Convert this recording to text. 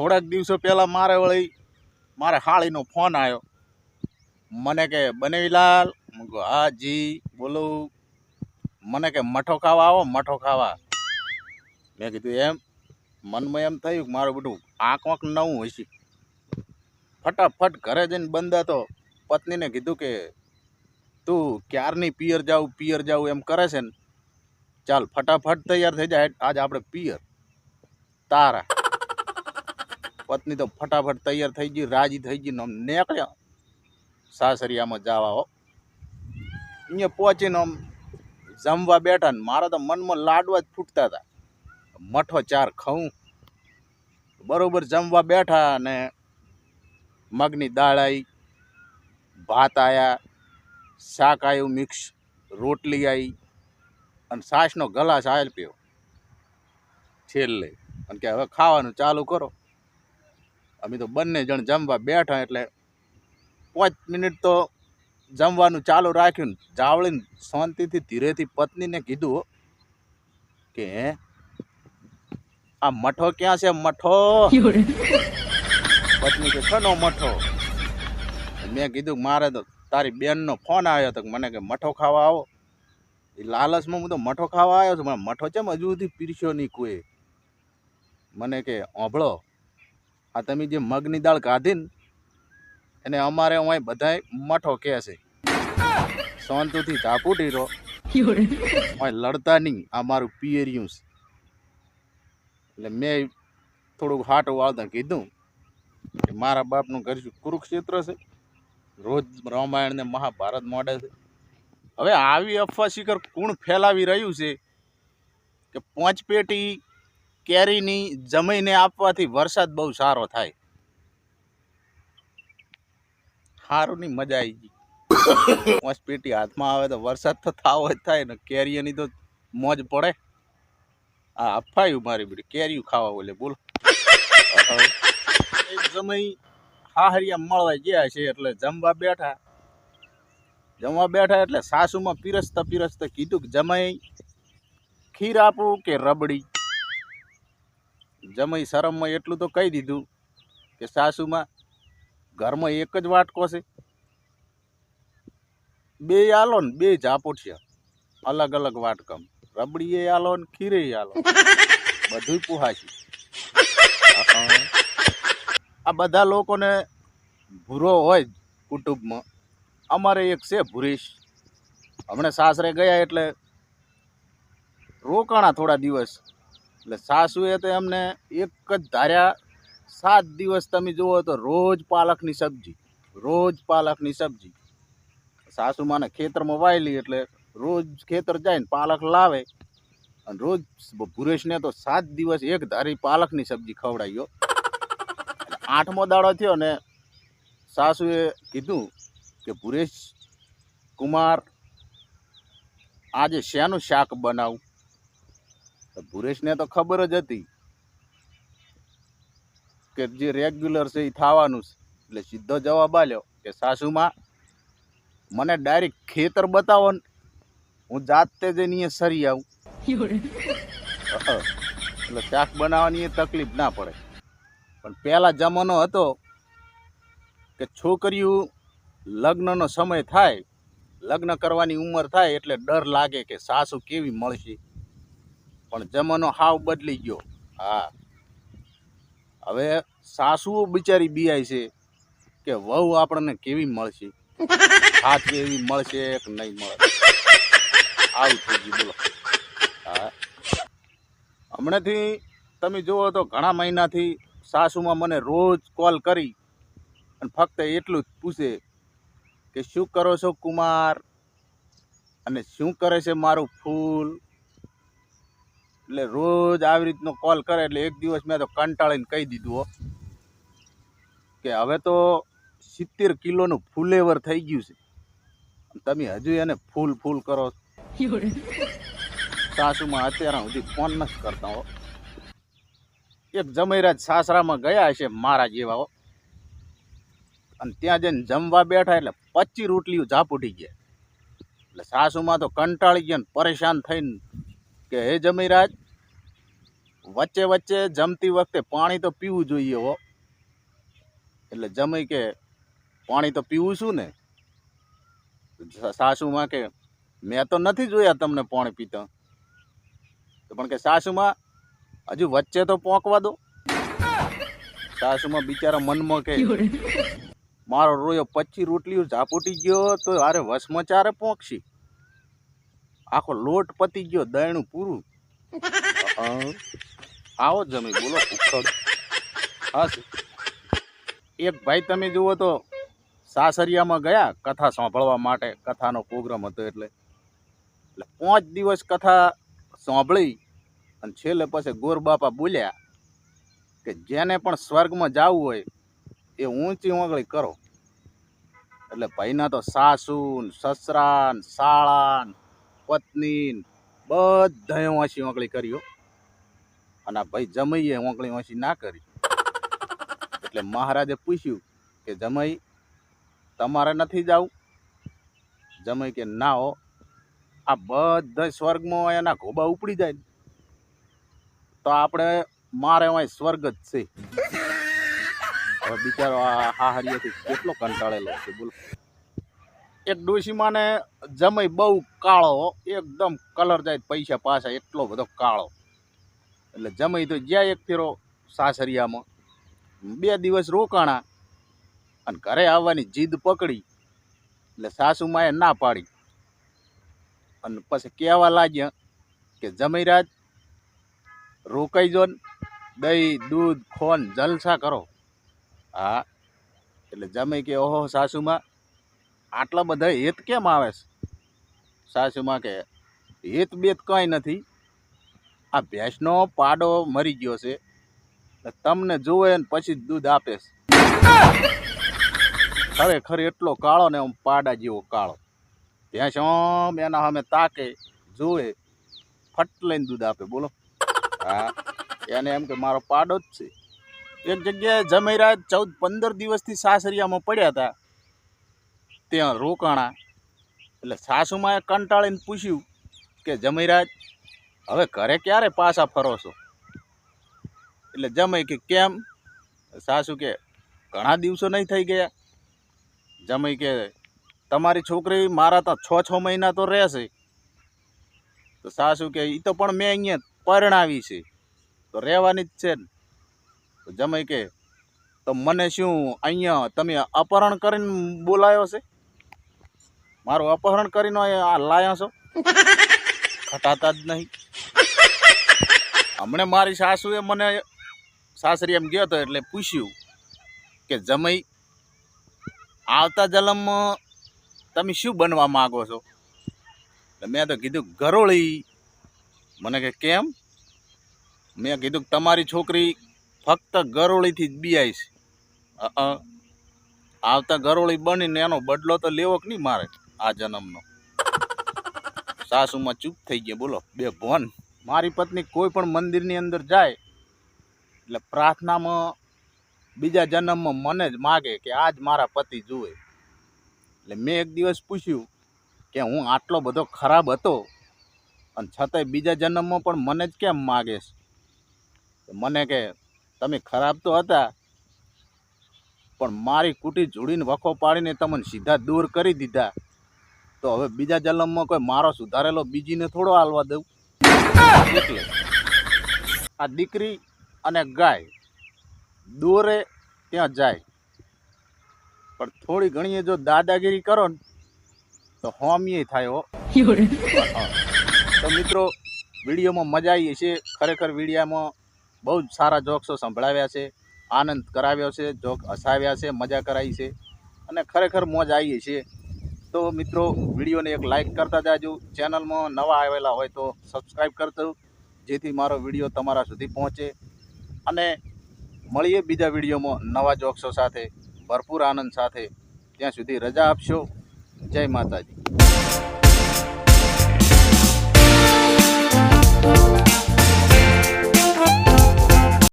થોડાક દિવસો પહેલાં મારે વળી મારે હાળીનો ફોન આવ્યો. મને કે બનેવીલાલ, હું કહું હા જી બોલું. મને કે મઠો ખાવા આવો, મઠો ખાવા. મેં કીધું એમ. મનમાં એમ થયું કે મારું બધું આંખ વાંક નવું હશે. ફટાફટ ઘરે જઈને બંધા તો પત્નીને કીધું કે તું ક્યારની પિયર જાઉં એમ કરે છે ને, ચાલ ફટાફટ તૈયાર થઈ જાય, આજ આપણે પિયર તારા. પત્ની તો ફટાફટ તૈયાર થઈ ગઈ, રાજી થઈ ગઈ ને આમ નીકળ્યા સાસરિયામાં જવા. હો અહીંયા પહોંચીને આમ જમવા બેઠા ને મારા તો મનમાં લાડવા જ ફૂટતા હતા. મઠો ચાર ખાઉં. બરોબર જમવા બેઠા અને મગની દાળ આવી, ભાત આવ્યા, શાક આવ્યું મિક્સ, રોટલી આવી અને છાશનો ગ્લાસ આપ્યો છેલ્લે. અને કે હવે ખાવાનું ચાલુ કરો. અમે તો બંને જણ જમવા બેઠા એટલે 5 મિનિટ તો જમવાનું ચાલુ રાખ્યું. જાવળીને શાંતિથી ધીરેથી પત્નીને કીધું કે હે આ મઠો ક્યાં છે મઠો? પત્ની કે કનો મઠો? મેં કીધું મારે તો તારી બેનનો ફોન આવ્યો હતો, મને કે મઠો ખાવા આવો. એ લાલચમાં હું તો મઠો ખાવા આવ્યો છું, મને મઠો છે હજુ સુધી પીરસ્યો નહીં કોઈ. મને કે ઓભળો, આ તમે જે મગની દાળ કાઢી ને એને અમારે અહીં બધાય મઠો કહે છે. શાંતિથી ઝાપુટી રહો, લડતા નહીં, આ મારું પિયરિયું છે. એટલે મેં થોડુંક હાટું વાળતા કીધું કે મારા બાપનું ઘર કુરુક્ષેત્ર છે, રોજ રામાયણ ને મહાભારત મોડે છે. હવે આવી અફવા શિખર કોણ ફેલાવી રહ્યું છે કે 5 પેટી કેરીની જમીને આપવાથી વરસાદ બહુ સારો થાય. સારું નહીં, મજા આવી ગઈ. 5 પેટી હાથમાં આવે તો વરસાદ તો થાવો જ થાય ને, કેરીઓની તો મોજ પડે. આ અફાયું મારી બધી કેરીયું ખાવા બોલે બોલો. જમાઈ હાહરિયા મળવા ગયા છે એટલે જમવા બેઠા એટલે સાસુમાં પીરસતા કીધું કે જમાઈ ખીર આપું કે રબડી? જમાઈ શરમમાં એટલું તો કહી દીધું કે સાસુમાં ઘરમાં એક જ વાટકો છે, બે આલો ને બે ઝાપોઠિયા અલગ અલગ વાટકમ, રબડી એ આલો ને ખીરે આલો, બધું પુહાશી. આ બધા લોકોને ભૂરો હોય કુટુંબમાં. અમારે એક છે ભૂરીશ, હમણાં સાસરે ગયા એટલે રોકાણા થોડા દિવસ. એટલે સાસુએ તો એમને એક જ ધાર્યા 7 દિવસ તમે જુઓ તો રોજ પાલકની સબ્જી. સાસુમાને ખેતરમાં વાયેલી એટલે રોજ ખેતર જાય ને પાલક લાવે, અને રોજ ભૂરેશને તો 7 દિવસ એક ધારી પાલકની સબ્જી ખવડાવ્યો. 8મો દાડો થયો ને સાસુએ કીધું કે ભૂરેશ કુમાર આજે શેનું શાક બનાવું? ભૂરેશને તો ખબર જ હતી કે જે રેગ્યુલર છે એ થવાનું છે. એટલે સીધો જવાબ આલ્યો કે સાસુમાં મને ડાયરેક્ટ ખેતર બતાવો ને, હું જાતે જઈને અહીંયા સરી આવું. એટલે શાક બનાવવાની એ તકલીફ ના પડે. પણ પહેલા જમાનો હતો કે છોકરીઓ લગ્નનો સમય થાય, લગ્ન કરવાની ઉંમર થાય એટલે ડર લાગે કે સાસુ કેવી મળશે. પણ જમાનો હાવ બદલી ગયો. હા, હવે સાસુઓ બિચારી બીઆઈ છે કે વહુ આપણને કેવી મળશે, હાથ એવી મળશે કે નહીં મળે, આવું થઈ ગયું બોલો. હા, હમણાંથી તમે જુઓ તો ઘણા મહિનાથી સાસુમાં મને રોજ કોલ કરી અને ફક્ત એટલું જ પૂછે કે શું કરો છો કુમાર, અને શું કરે છે મારું ફૂલ. એટલે રોજ આવી રીતનો કોલ કરે. એટલે એક દિવસ મેં તો કંટાળીને કહી દીધું કે હવે તો 70 કિલોનું ફૂલેવર થઈ ગયું છે, તમે હજુ એને ફૂલ કરો. સાસુમાં અત્યારે સુધી ફોન નથી કરતા. હો એક જમૈરાજ સાસરામાં ગયા છે મારા જેવા, અને ત્યાં જઈને જમવા બેઠા એટલે 25 રોટલીઓ ઝાપુટી ગયા. એટલે સાસુમાં તો કંટાળી ગયા ને પરેશાન થઈને કે હે જમૈરાજ વચ્ચે વચ્ચે જમતી વખતે પાણી તો પીવું જોઈએ હો. એટલે જમાઈ કે પાણી તો પીવું છું ને. સાસુમાં કે મેં તો નથી જોયા તમને પાણી પીતા. પણ કે સાસુમાં હજુ વચ્ચે તો પોંકવા દો. સાસુમાં બિચારા મનમાં કે મારો રોયો 25 રોટલીઓ ઝાપૂટી ગયો તો અરે વસમાં ચારે પોંકશી. આખો લોટ પતી ગયો, દયણું પૂરું. આવો જમી બોલો ઉખડ. હા એક ભાઈ તમે જુઓ તો સાસરિયામાં ગયા કથા સાંભળવા માટે. કથાનો પ્રોગ્રામ હતો એટલે 5 દિવસ કથા સાંભળી અને છેલ્લે પછી ગોરબાપા બોલ્યા કે જેને પણ સ્વર્ગમાં જવું હોય એ ઊંચી ઓંગળી કરો. એટલે ભાઈના તો સાસુ સસરા શાળા પત્ની બધાએ ઊંચી ઓંગળી કર્યો અને આ ભાઈ જમાઈએ ઓંગળી ઊંચી ના કરી. એટલે મહારાજે પૂછ્યું કે જમાઈ તમારે નથી જવું? જમાઈ કે ના હો, આ બધા સ્વર્ગમાં એના ઘોબા ઉપડી જાય ને તો આપણે મારે અહીં સ્વર્ગ જ છે. હવે બિચારો આ હાહરિયાથી કેટલો કંટાળેલો છે બોલો. એક ડોશીમાને જમાઈ બહુ કાળો, એકદમ કલર જાય પૈસા પાછા, એટલો બધો કાળો. એટલે જમાઈ તો જ્યાં એક ફેરો સાસરિયામાં 2 દિવસ રોકાણા અને ઘરે આવવાની જીદ પકડી. એટલે સાસુમાએ ના પાડી અને પછી કહેવા લાગ્યા કે જમાઈરાજ રોકાઈ જો ને, દહીં દૂધ ખોન જલસા કરો. હા એટલે જમાઈ કે ઓહો સાસુમાં આટલા બધા હેત કેમ આવે છે? સાસુમાં કે હેત બેત કંઈ નથી, આ ભેંસનો પાડો મરી ગયો છે, તમને જોવે ને પછી દૂધ આપે છે. ખરેખર એટલો કાળો ને આમ પાડા જેવો કાળો. ભેંસ આમ એના સામે તાકે જોવે, ફટ લઈને દૂધ આપે બોલો. હા એને એમ કે મારો પાડો જ છે. એક જગ્યાએ જમાઈરાજ 14-15 દિવસથી સાસરિયામાં પડ્યા હતા, ત્યાં રોકાણા. એટલે સાસુમાએ કંટાળીને પૂછ્યું કે જમાઈરાજ હવે ઘરે ક્યારે પાછા ફરો છો? એટલે જમાઈ કે કેમ? સાસુ કે ઘણા દિવસો નહીં થઈ ગયા. જમાઈ કે તમારી છોકરી મારા તો 6 મહિના તો રહેશે. તો સાસુ કે એ તો પણ મેં અહીંયા પરણાવી છે તો રહેવાની જ છે ને. તો જમાઈ કે તો મને શું અહીંયા તમે અપહરણ કરીને બોલાયો છે? મારું અપહરણ કરીને આ લાયા છો? ખટાતા જ નહીં. હમણે મારી સાસુએ મને સાસરી એમ ગયો હતો એટલે પૂછ્યું કે જમાઈ આવતા જન્મમાં તમે શું બનવા માગો છો? એટલે મેં તો કીધું ગરોળી. મને કે કેમ? મેં કીધું તમારી છોકરી ફક્ત ગરોળીથી જ બિયાય છે. આવતા ગરોળી બનીને એનો બદલો તો લેવો કે નહીં મારે આ જન્મનો. સાસુમાં ચૂપ થઈ ગયા બોલો બે ભોન. મારી પત્ની કોઈ પણ મંદિરની અંદર જાય એટલે પ્રાર્થનામાં બીજા જન્મમાં મને જ માગે કે આજ મારા પતિ જુએ. એટલે મેં એક દિવસ પૂછ્યું કે હું આટલો બધો ખરાબ હતો અને છતાંય બીજા જન્મમાં પણ મને જ કેમ માગે છે? મને કે તમે ખરાબ તો હતા પણ મારી કુટી જોડીને વખો પાડીને તમને સીધા દૂર કરી દીધા. તો હવે બીજા જન્મમાં કોઈ મારો સુધારેલો બીજીને થોડો હાલવા દઉં. એટલે આ દીકરી અને ગાય દોરે ત્યાં જાય, પણ થોડી ઘણી જો દાદાગીરી કરો ને તો હોમીએ થાય હો. તો મિત્રો વિડીયોમાં મજા આવી છે. ખરેખર વિડીયામાં બહુ જ સારા જોક્સો સંભળાવ્યા છે, આનંદ કરાવ્યો છે, જોક હસાવ્યા છે, મજા કરાવી છે અને ખરેખર મોજ આવી છે. તો મિત્રો વિડીયોને એક લાઈક કરતા જાજો. ચેનલમાં નવા આવેલા હોય તો સબસ્ક્રાઈબ કરજો જેથી મારો વિડીયો તમારા સુધી પહોંચે. અને મળીએ બીજા વિડીયોમાં નવા જોક્સો સાથે, ભરપૂર આનંદ સાથે. ત્યાં સુધી રજા આપશો. જય માતાજી.